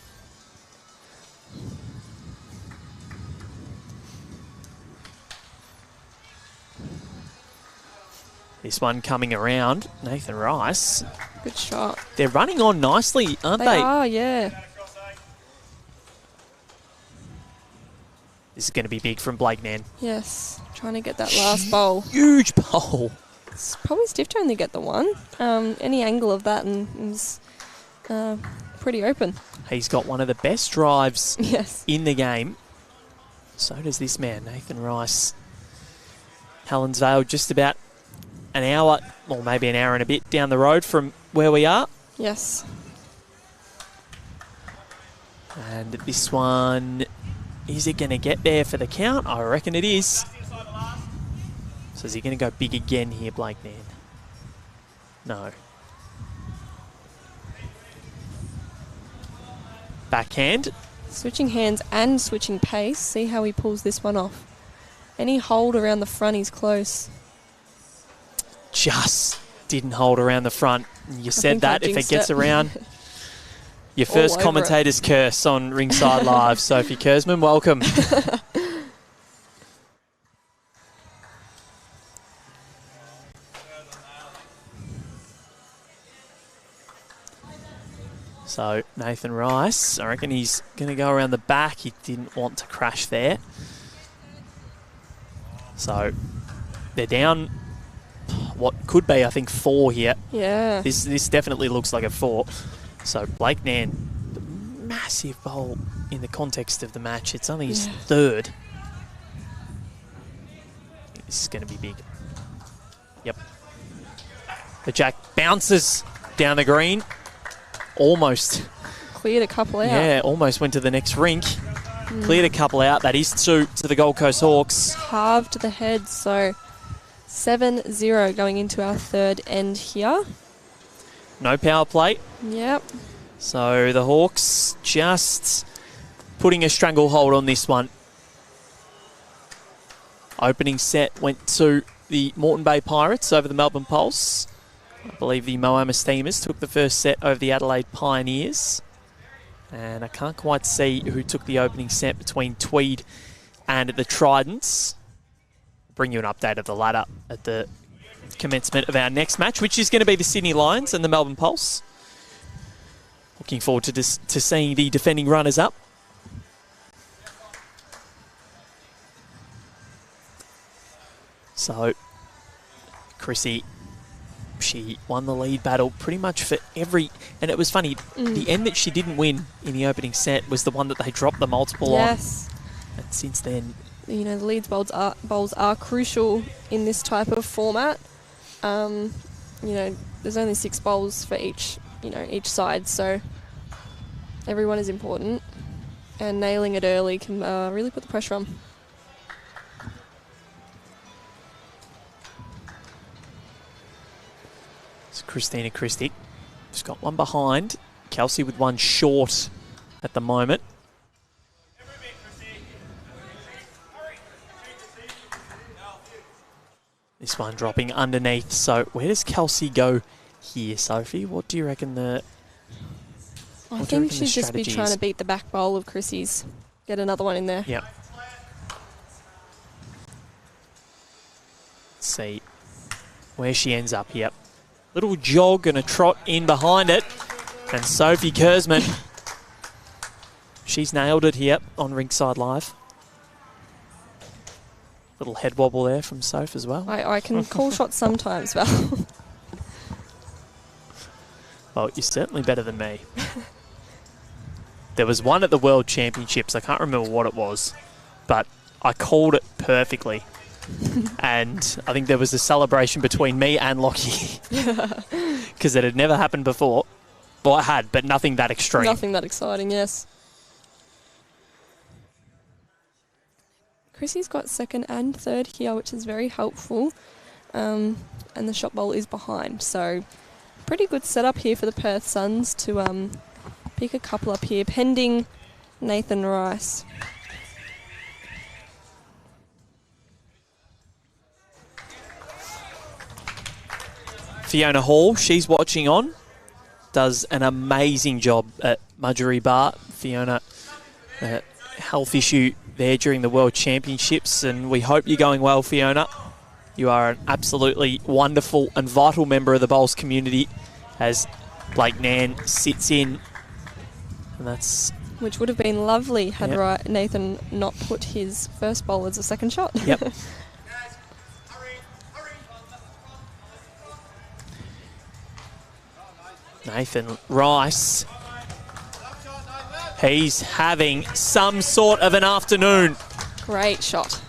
This one coming around, Nathan Rice. Good shot. They're running on nicely, aren't they? They are, yeah. This is going to be big from Blake Nairn. Yes, trying to get that last bowl. Huge bowl. It's probably stiff to only get the one. Any angle of that and is pretty open. He's got one of the best drives in the game. So does this man, Nathan Rice. Helensvale just about an hour, or maybe an hour and a bit down the road from where we are. Yes. And this one, is it going to get there for the count? I reckon it is. So is he going to go big again here, Blake Nairn? No. Backhand. Switching hands and switching pace. See how he pulls this one off. Any hold around the front, he's close. Just didn't hold around the front. You said that if it gets around. Your first commentator's curse on Ringside Live. Sophie Kersman, welcome. So Nathan Rice, I reckon he's going to go around the back. He didn't want to crash there. So they're down what could be, I think, 4 here. Yeah. This definitely looks like a 4. So Blake Nairn, massive bowl in the context of the match. It's only his 3rd. This is going to be big. Yep. The jack bounces down the green. Almost. Cleared a couple out. Yeah, almost went to the next rink. Cleared a couple out. That is 2 to the Gold Coast Hawks. Halved the head, so 7-0 going into our 3rd end here. No power play. Yep. So the Hawks just putting a stranglehold on this one. Opening set went to the Moreton Bay Pirates over the Melbourne Pulse. I believe the Moama Steamers took the first set over the Adelaide Pioneers. And I can't quite see who took the opening set between Tweed and the Tridents. Bring you an update of the ladder at the commencement of our next match, which is going to be the Sydney Lions and the Melbourne Pulse. Looking forward to seeing the defending runners-up. So, Chrissy, she won the lead battle pretty much for every... And it was funny, the end that she didn't win in the opening set was the one that they dropped the multiple on. Yes. And since then... You know, the leads bowls are crucial in this type of format. You know, there's only 6 bowls for each side, so everyone is important. And nailing it early can really put the pressure on. So Christina Christic just got one behind. Kelsey with one short at the moment. This one dropping underneath. So where does Kelsey go here, Sophie? What do you reckon I think she'd just be trying to beat the back bowl of Chrissy's. Get another one in there. Yep. Let's see. where she ends up. Yep. Little jog and a trot in behind it. And Sophie Kersman, she's nailed it here on Rinkside Live. Little head wobble there from Soph as well. I can call shots sometimes, Val. Well, you're certainly better than me. There was one at the World Championships. I can't remember what it was, but I called it perfectly. And I think there was a celebration between me and Lockie because it had never happened before. Well, it had, but nothing that extreme. Nothing that exciting, yes. Chrissy's got second and third here, which is very helpful. And the shot bowl is behind. So pretty good setup here for the Perth Suns to pick a couple up here, pending Nathan Rice. Fiona Hall, she's watching on. Does an amazing job at Mudgery Bar. Fiona, health issue there during the World Championships, and we hope you're going well, Fiona. You are an absolutely wonderful and vital member of the bowls community as Blake Nan sits in. And that's... Which would have been lovely had Nathan not put his first bowl as a second shot. Yep. Nathan Rice. He's having some sort of an afternoon. Great shot.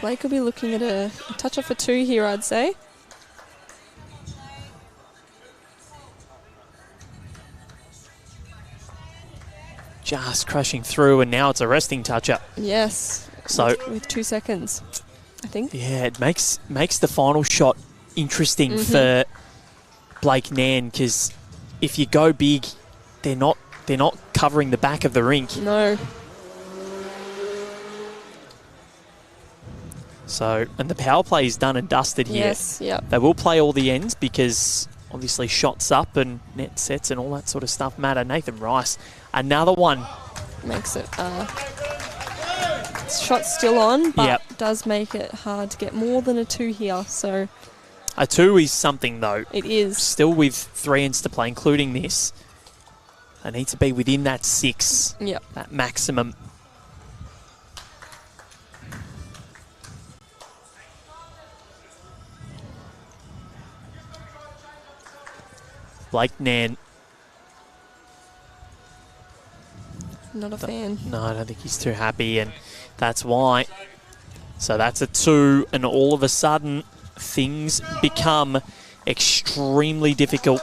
Blake will be looking at a touch-off for two here, I'd say. Just crashing through, and now it's a resting touch-up. Yes, so with 2 seconds, I think. Yeah, it makes the final shot interesting for Blake Nan, because if you go big, they're not covering the back of the rink. No. So, and the power play is done and dusted here. Yes, yep. They will play all the ends because obviously shots up and net sets and all that sort of stuff matter. Nathan Rice, another one. Makes it, shot's still on, but Yep. does make it hard to get more than a 2 here, so. A 2 is something though. It is. Still with 3 ends to play, including this. They need to be within that 6. Yep. That maximum. Blake Nan. Not a fan. No, I don't think he's too happy, and that's why. So that's a 2, and all of a sudden things become extremely difficult.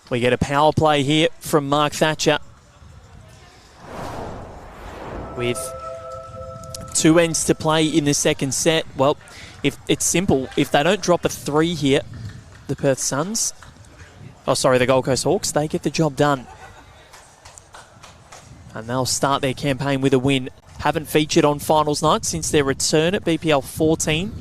We get a power play here from Mark Thatcher with 2 ends to play in the second set. Well, if it's simple. If they don't drop a 3 here, the Perth Suns, the Gold Coast Hawks, they get the job done. And they'll start their campaign with a win. Haven't featured on finals night since their return at BPL18.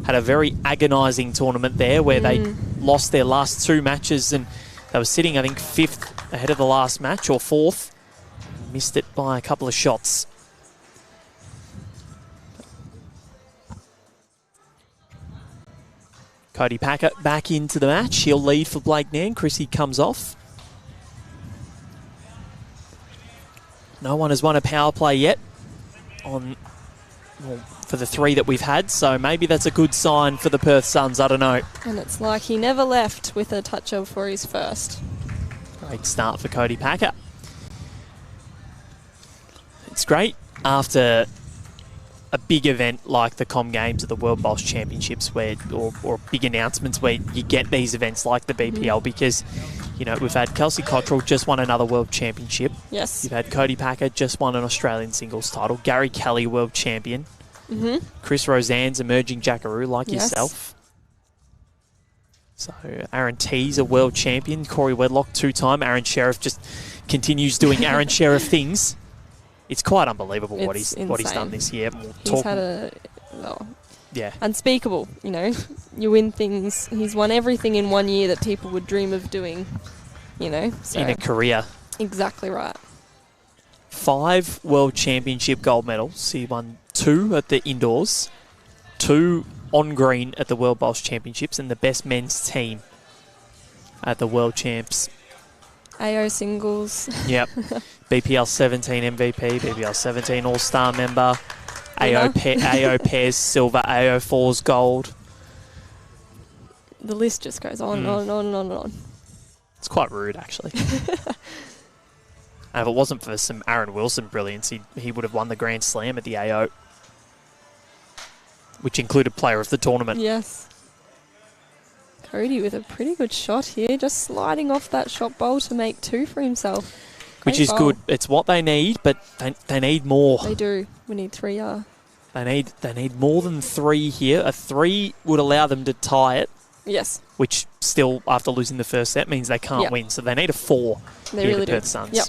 Had a very agonising tournament there where they lost their last 2 matches, and they were sitting, I think, 5th ahead of the last match, or 4th. Missed it by a couple of shots. Cody Packer back into the match. He'll lead for Blake Nan. Chrissy comes off. No one has won a power play yet for the 3 that we've had, so maybe that's a good sign for the Perth Suns. I don't know. And it's like he never left with a touch-up for his first. Great start for Cody Packer. It's great after a big event like the Com Games or the World Bowls Championships or big announcements where you get these events like the BPL because, you know, we've had Kelsey Cottrell just won another World Championship. Yes. You've had Cody Packer just won an Australian singles title. Gary Kelly, World Champion. Chris Roseanne's emerging jackaroo like yourself. So Aaron T's a World Champion. Corey Wedlock, 2-time. Aaron Sheriff just continues doing Aaron Sheriff things. It's quite unbelievable what he's done this year. He's had unspeakable, you know. You win things. He's won everything in 1 year that people would dream of doing, you know. So. In a career. Exactly right. 5 World Championship gold medals. He won 2 at the indoors, 2 on green at the World Bowls Championships, and the best men's team at the World Champs. AO singles. Yep. BPL17 MVP, BPL17 All-Star member, AO pairs silver, AO fours gold. The list just goes on and on and on and on and on. It's quite rude, actually. And if it wasn't for some Aaron Wilson brilliance, he would have won the Grand Slam at the AO, which included player of the tournament. Yes. Cody with a pretty good shot here, just sliding off that shot bowl to make 2 for himself. Which is good. It's what they need, but they need more. They do. We need 3. They need more than 3 here. A 3 would allow them to tie it. Yes. Which still, after losing the first set, means they can't win. So they need a 4 they here, really the Perth Suns. Yep.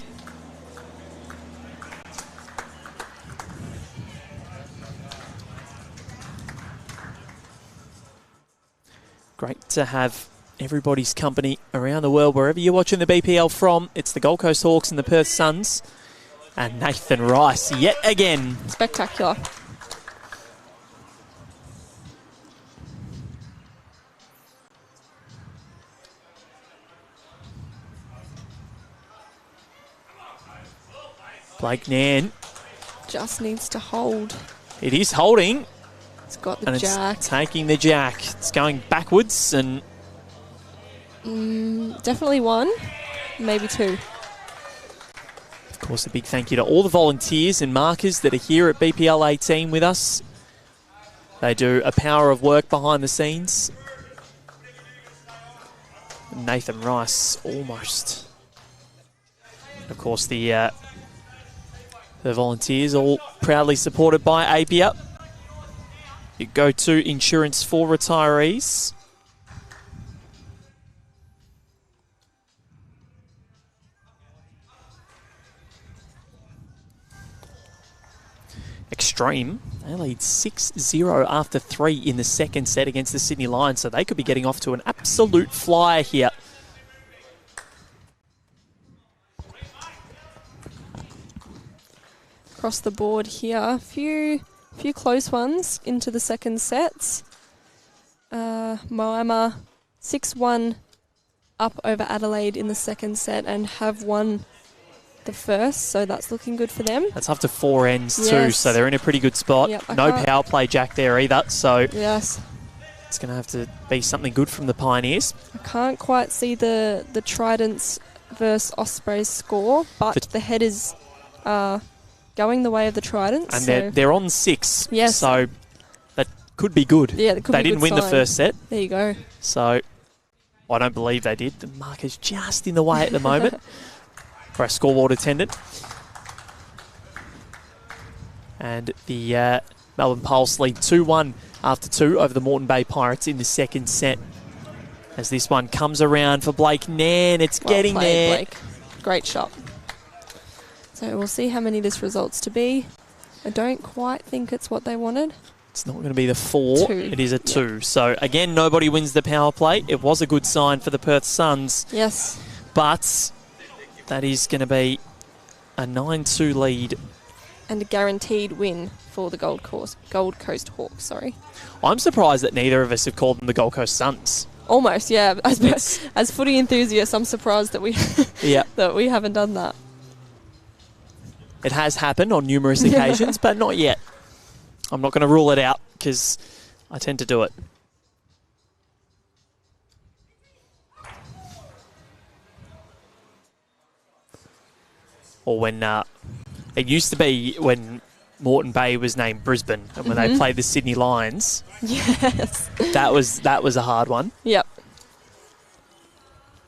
Great to have everybody's company around the world, wherever you're watching the BPL from. It's the Gold Coast Hawks and the Perth Suns. And Nathan Rice, yet again. Spectacular. Blake Nairn. Just needs to hold. It is holding. It's got the and jack. It's taking the jack. It's going backwards and... definitely 1, maybe 2. Of course, a big thank you to all the volunteers and markers that are here at BPL18 with us. They do a power of work behind the scenes. Nathan Rice, almost. Of course, the volunteers, all proudly supported by APIA. You go to insurance for retirees. Extreme, they lead 6-0 after 3 in the second set against the Sydney Lions, so they could be getting off to an absolute flyer here. Across the board here, a few close ones into the second sets. Moama 6-1 up over Adelaide in the second set and have won the first, so that's looking good for them. That's up to 4 ends too, so they're in a pretty good spot. Yep, no power play jack there either, so yes, it's going to have to be something good from the Pioneers. I can't quite see the Tridents versus Ospreys score, but the head is going the way of the Tridents. And they're on 6, yes, so that could be good. Yeah, that could they be didn't good win sign. the first set. There you go. So I don't believe they did. The marker's just in the way at the moment for a scoreboard attendant. And the Melbourne Pulse lead 2-1 after 2 over the Moreton Bay Pirates in the second set. As this one comes around for Blake Nairn, it's Well getting played, there. Blake. Great shot. So we'll see how many this results to be. I don't quite think it's what they wanted. It's not going to be the 4. 2. It is a 2. So again, nobody wins the power play. It was a good sign for the Perth Suns. Yes. But that is going to be a 9-2 lead. And a guaranteed win for the Gold Coast Hawks, sorry. I'm surprised that neither of us have called them the Gold Coast Suns. Almost, yeah. As footy enthusiasts, I'm surprised that we that we haven't done that. It has happened on numerous occasions, but not yet. I'm not going to rule it out because I tend to do it. Or when it used to be when Moreton Bay was named Brisbane and when they played the Sydney Lions. Yes. That was a hard one. Yep.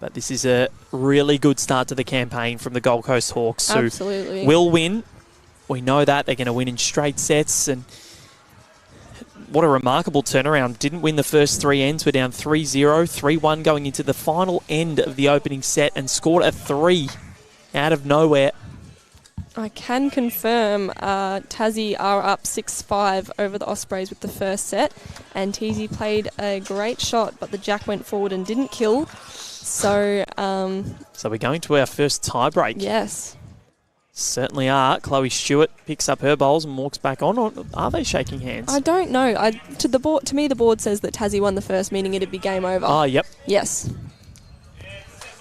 But this is a really good start to the campaign from the Gold Coast Hawks, Absolutely. who will win. We know that. They're going to win in straight sets. And what a remarkable turnaround. Didn't win the first 3 ends. We're down 3-0, 3-1 going into the final end of the opening set and scored a 3 out of nowhere. I can confirm Tassie are up 6-5 over the Ospreys with the first set. And Teasy played a great shot, but the jack went forward and didn't kill. So we're going to our first tie break. Yes. Certainly are. Chloe Stewart picks up her bowls and walks back on. Or are they shaking hands? I don't know. To me, the board says that Tassie won the first, meaning it'd be game over. Oh, yep. Yes.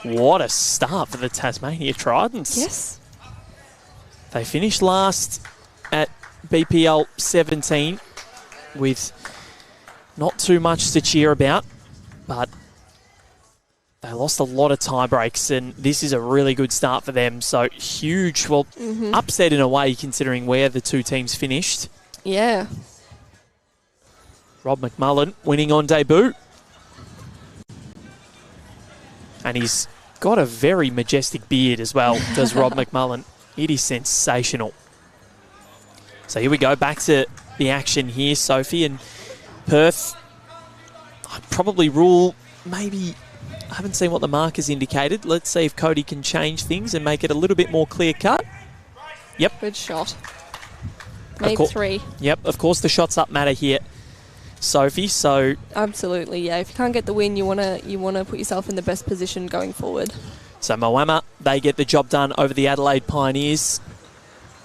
What a start for the Tasmania Tridents. Yes. They finished last at BPL18 with not too much to cheer about, but they lost a lot of tie breaks, and this is a really good start for them. So huge, upset in a way considering where the two teams finished. Yeah. Rob McMullen winning on debut. And he's got a very majestic beard as well, does Rob McMullen. It is sensational. So here we go, back to the action here, Sophie. And Perth, I'd probably rule maybe... I haven't seen what the markers indicated. Let's see if Cody can change things and make it a little bit more clear-cut. Yep. Good shot. Made 3. Yep, of course the shots up matter here, Sophie, so... Absolutely, yeah. If you can't get the win, you wanna put yourself in the best position going forward. So Moama, they get the job done over the Adelaide Pioneers.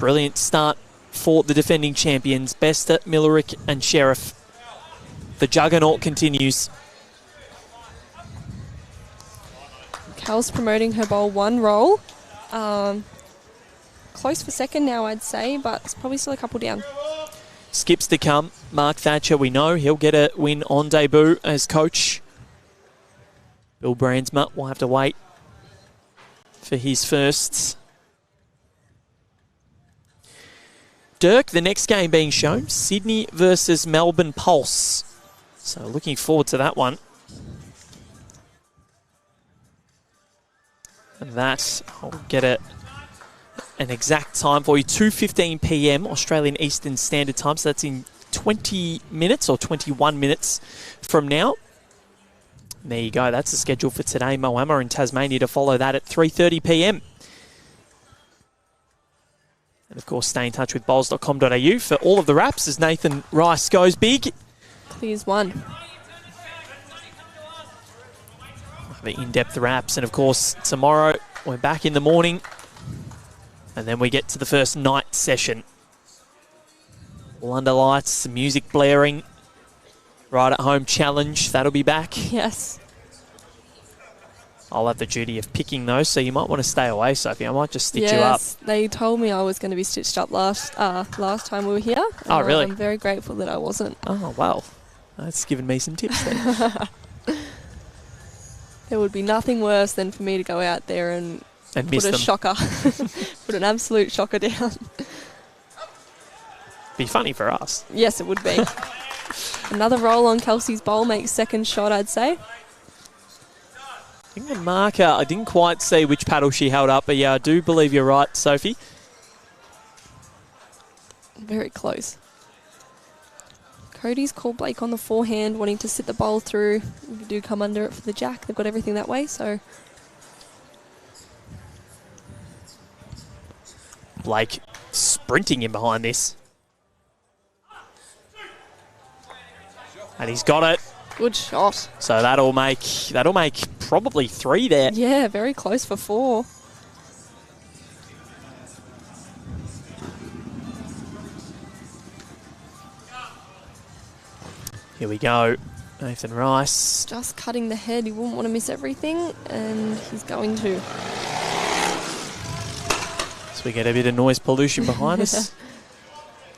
Brilliant start for the defending champions, Bester, Millerick and Sheriff. The juggernaut continues. Cal's promoting her bowl 1 roll. Close for second now, I'd say, but it's probably still a couple down. Skips to come. Mark Thatcher, we know he'll get a win on debut as coach. Bill Brandsma will have to wait for his first. Dirk, the next game being shown, Sydney versus Melbourne Pulse. So looking forward to that one. And that, I'll get an exact time for you. 2:15 p.m. Australian Eastern Standard Time. So that's in 20 minutes or 21 minutes from now. And there you go. That's the schedule for today. Moama in Tasmania to follow that at 3:30 p.m. And, of course, stay in touch with bowls.com.au for all of the wraps as Nathan Rice goes big. Clears 1. The in-depth wraps, and of course tomorrow we're back in the morning and then we get to the first night session. All under lights, some music blaring, right at home challenge, that'll be back. Yes. I'll have the duty of picking those, so you might want to stay away, Sophie. I might just stitch you up. Yes, they told me I was going to be stitched up last time we were here. Oh, really? I'm very grateful that I wasn't. Oh, well, that's given me some tips then. There would be nothing worse than for me to go out there and miss put a them. shocker, put an absolute shocker down. Be funny for us. Yes, it would be. Another roll on Kelsey's bowl makes second shot, I'd say. I think the marker, I didn't quite see which paddle she held up, but yeah, I do believe you're right, Sophie. Very close. Cody's called Blake on the forehand, wanting to sit the bowl through. If you do come under it for the jack, they've got everything that way, so... Blake sprinting in behind this. And he's got it. Good shot. So that'll make probably 3 there. Yeah, very close for 4. Here we go. Nathan Rice. Just cutting the head. He wouldn't want to miss everything, and he's going to. So we get a bit of noise pollution behind us.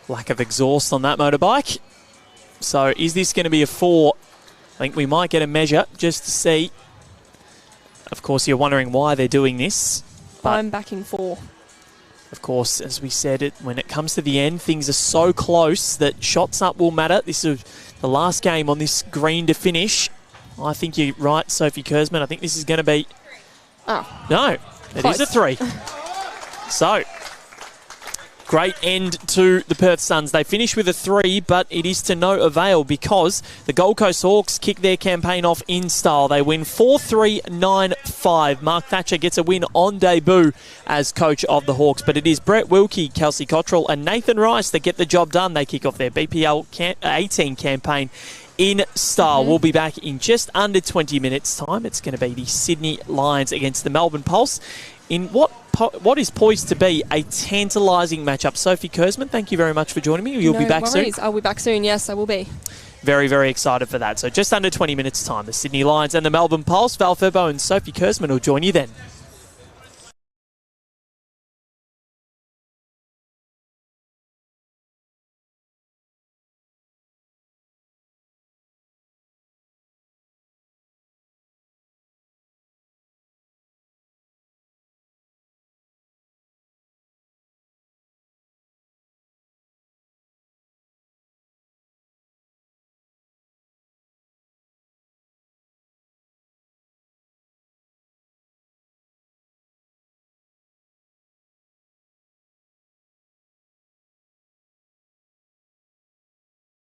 Lack of exhaust on that motorbike. So is this going to be a 4? I think we might get a measure just to see. Of course, you're wondering why they're doing this. But I'm backing 4. of course, as we said, when it comes to the end, things are so close that shots up will matter. This is the last game on this green to finish. I think you're right, Sophie Kurzman. I think this is going to be... Oh. No, it is a 3. So, great end to the Perth Suns. They finish with a 3, but it is to no avail because the Gold Coast Hawks kick their campaign off in style. They win 4-3-9-5. Mark Thatcher gets a win on debut as coach of the Hawks, but it is Brett Wilkie, Kelsey Cottrell and Nathan Rice that get the job done. They kick off their BPL18 campaign in style. We'll be back in just under 20 minutes' time. It's going to be the Sydney Lions against the Melbourne Pulse in what what is poised to be a tantalising matchup. Sophie Kersman, thank you very much for joining me. You'll be back soon. I'll be back soon. Yes, I will be. Very, very excited for that. So just under 20 minutes' time, the Sydney Lions and the Melbourne Pulse, Val Furbo and Sophie Kersman will join you then.